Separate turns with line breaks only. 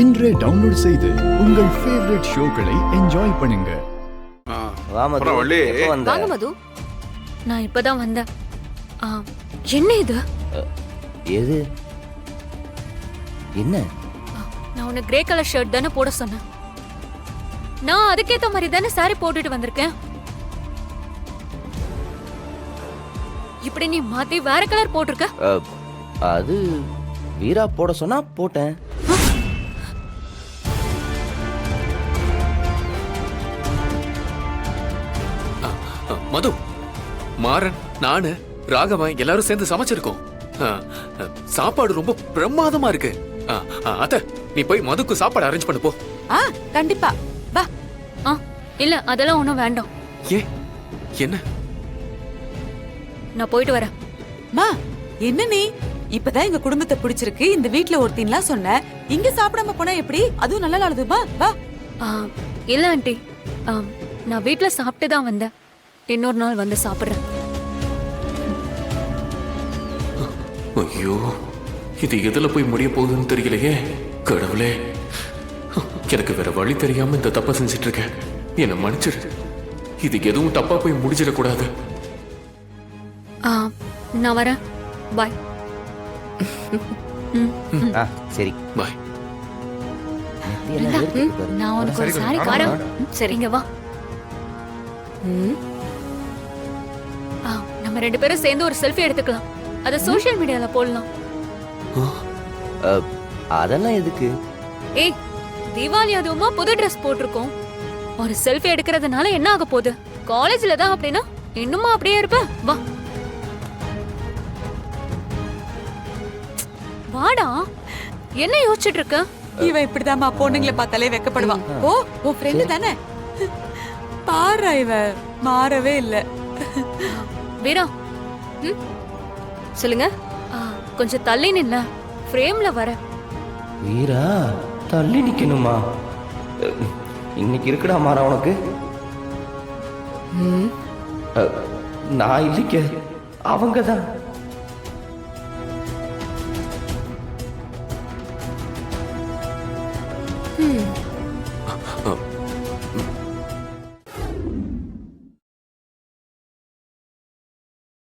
இன்றே டவுன்லோட் செய்து உங்கள் ஃபேவரட் ஷோக்களை என்ஜாய் பண்ணுங்க.
வாங்க மது. நான் இப்பதான் வந்தேன். என்ன இது?
எது? என்ன?
நான் உன்னை கிரே கலர் ஷர்ட் தானே போட சொன்னேன். நான் அதுக்கேத்த மாதிரி தானே சாரி போட்டுட்டு வந்திருக்கேன். இப்படி நீ மாத்தி வேற கலர் போட்டிருக்க.
அது வீரா போட சொன்னா போட்டேன்.
மது, மாறன், நானு, ராகவன் எல்லாரும் சேர்ந்து சமைச்சிருக்கோம். சாப்பாடு ரொம்ப பிரமாதமா இருக்கு. அத்த, நீ போய் மதுக்கு சாப்பாடு அரேஞ்ச் பண்ணு போ.
கண்டிப்பா வா.
இல்ல அதெல்லாம் ஒண்ணும் வேண்டாம்.
ஏ என்ன?
நான் போயிட்டு வரேன்.
மா, என்ன நீ இப்பதான் எங்க குடும்பத்தை பிடிச்சிருக்கு, இந்த வீட்ல ஒருத்தின்லாம் சொன்ன, இங்க சாப்பிடாம போனா எப்படி? அதுவும் நல்லா நாளுதுமா. வா.
இல்ல ஆண்டி, நான் வீட்ல சாப்பிட்டு தான் வந்தேன். இன்னொரு நாள் வந்து சாப்பிடுறேன்.
ஐயோ, இது எதுல போய் முடிய போகுதுன்னு தெரியலையே. கடவுளே, எனக்கு வேற வழி தெரியாம இந்த தப்பை செஞ்சிட்டு இருக்கேன். என்ன மன்னிச்சிடு. இது எதுவும் தப்பா போய் முடிஞ்சிடக்கூடாது.
நான் வரேன். பாய்.
சரி
பாய்.
நான் உனக்கு ஒரு சாரி காரம். சரிங்க வா. நம்ம ரெண்டு பேரும் சேர்ந்து ஒரு செல்ஃபி எடுத்துக்கலாம். அத சோஷியல் மீடியால போடலாம்.
அதெல்லாம் எதுக்கு?
ஏய், தீபாவளி அதுவுமா புது ட்ரெஸ் போட்டிருக்கோம். ஒரு செல்ஃபி எடுக்கிறதுனால என்ன ஆக போகுது? காலேஜ்ல தான் அப்படின்னா இன்னுமா அப்படியே இருப்ப? வா வாடா. என்ன யோசிச்சுட்டு இருக்க?
இவன் இப்படிதாம்மா பொண்ணுங்களை பார்த்தாலே வெக்கப்படுவான். ஓ, உன் ஃப்ரெண்டு தானே? பாரு, இவ மாறவே இல்ல.
வீரா, சொல்லுங்க. கொஞ்சம் தள்ளி நில்ல, ஃப்ரேம்ல வர.
வீரா, தள்ளி நிக்கணுமா? இன்னைக்கு இருக்குடா மாறா உனக்கு. நான் இல்லைக்க, அவங்கதான்.